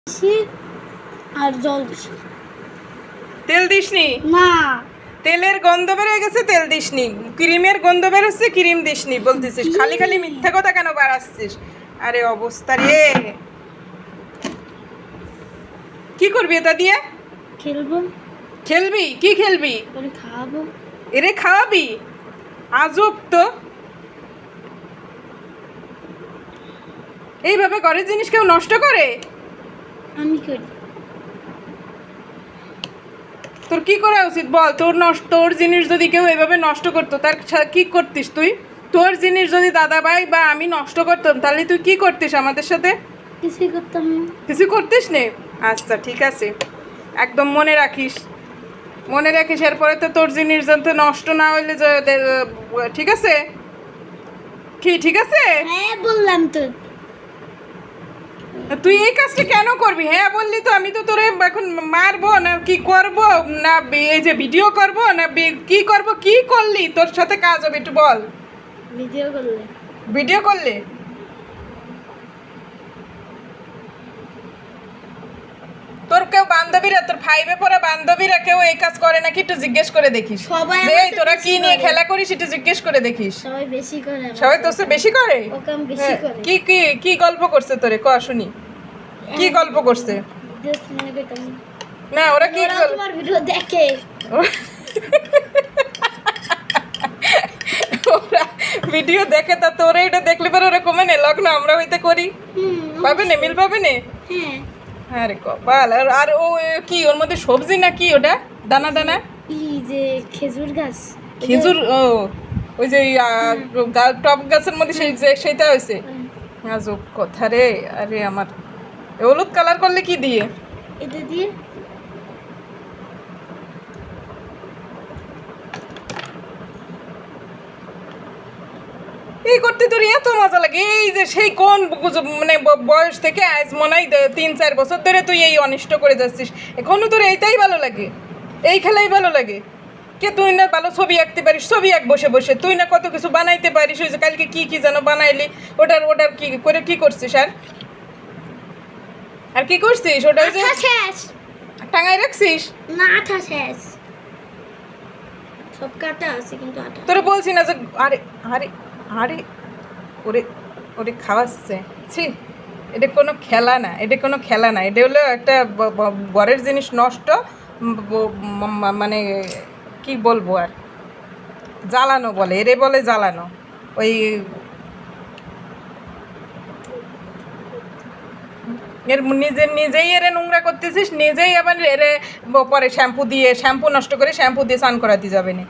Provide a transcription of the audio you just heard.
বেশি আর জল বেশি। তেল দিসনি? না, তেলের গন্ধ বের হয়ে গেছে, তেল দিসনি। ক্রিমের গন্ধ বের হচ্ছে, ক্রিম দিসনি বলতেছিস। খালি খালি মিথ্যা কথা কেন বাড়াচ্ছিস? আরে অবস্থা রে, কি করবি এটা দিয়ে? খেলবো। খেলবি? কি খেলবি? ওরে খাওয়াবো। এরে খাওয়াবি? আজব তো, এইভাবে ঘরের জিনিস কেউ নষ্ট করে? আমি করি। তোর কি করা উচিত বল? তোর জিনিস যদি কেউ এভাবে নষ্ট করতো, তার কি করতিস তুই? তোর জিনিস যদি দাদা ভাই বা আমি নষ্ট করতাম, তাহলে তুই কি করতিস আমাদের সাথে? কিছুই করতাম না। কিছু করতিস নে? আচ্ছা ঠিক আছে, একদম মনে রাখিস, মনে রাখিস। এরপরে তো তোর জিনিস যাতে নষ্ট না হইলে ঠিক আছে? কি ঠিক আছে? হ্যাঁ বললাম তো। তুই এই কাজটা কেন করবি? হ্যাঁ বললি তো, আমি তো তোরে এখন মারবো না কি করব, না এই যে ভিডিও করব, না কি করব? কি করলি? তোর সাথে কাজ হবে একটু বল। ভিডিও করলে। ভিডিও করলে তোর কেউ বান্ধবীরা, তোর ফাইভে পড়া বান্ধবীরা কেউ এই কাজ করে নাকি একটু জিজ্ঞেস করে দেখিস। সবাই যে আমার এই চেয়ে তোরা বেশি কি নিয়ে করে। খেলা করিস একটু জিজ্ঞেস করে দেখিস। সবাই বেশি করে আমার সবাই তোর থেকে। চেয়ে বেশি করে? ও কাম বেশি হ্যাঁ, করে। কি কি কি গল্প করছে তোরে ক শুনি? কি গল্প করছে? জাস্ট মনে করতাম না ওরা কি ওরা তোমার ভিডিও দেখে। ওরা ভিডিও দেখে, তা তোরা এটা দেখলে পরে ওরা কমে নে লগ্ন আমরা হইতে করি পাবে না, মিল পাবে না। হ্যাঁ। হ্যাঁ রে কপাল। আর ও কি ওর মধ্যে সবজি না কি ওটা দানা দানা? এই যে খেজুর গাছ। খেজুর? ও ওই যে টপ গাছের মধ্যে সেইটা হয়েছে। আজব কথা রে। আরে আমার হলুদ কালার করলে কি দিয়ে? এটা দিয়ে এই করতে তোর এত মজা লাগে? এই যে সেই কোন মানে বয়স থেকে আজ মনে হয় 3-4 বছর ধরে তুই এই অনিষ্ট করে যাচ্ছিস, এখনো তোর এইটাই ভালো লাগে? এই খেলাই ভালো লাগে? কে তুই না ভালো ছবি আঁকতে পারিস? ছবি আঁক বসে বসে। তুই না কত কিছু বানাইতে পারিস। ওই যে কালকে কি কি যেন বানাইলি, ওটার কি করে কি করছিস? আর কি করছিস? ওটা যে আঠা শেষ। টাঙায় রাখছিস? না আঠা শেষ। সব কাটা আছে কিন্তু আঠা। তোরা বলছি না যে আরে আরে আরে ওরে ওরে খাওয়াচ্ছে। ছি, এটা কোনো খেলা না, এটা কোনো খেলা না। এটা হলো একটা ঘরের জিনিস নষ্ট, মানে কি বলবো আর, জ্বালানো বলে, এরে বলে জ্বালানো। ওই এর নিজেই এরে নোংরা করতেছিস, নিজেই আবার এরে পরে শ্যাম্পু নষ্ট করে শ্যাম্পু দিয়ে স্নান করাতে যাবে না।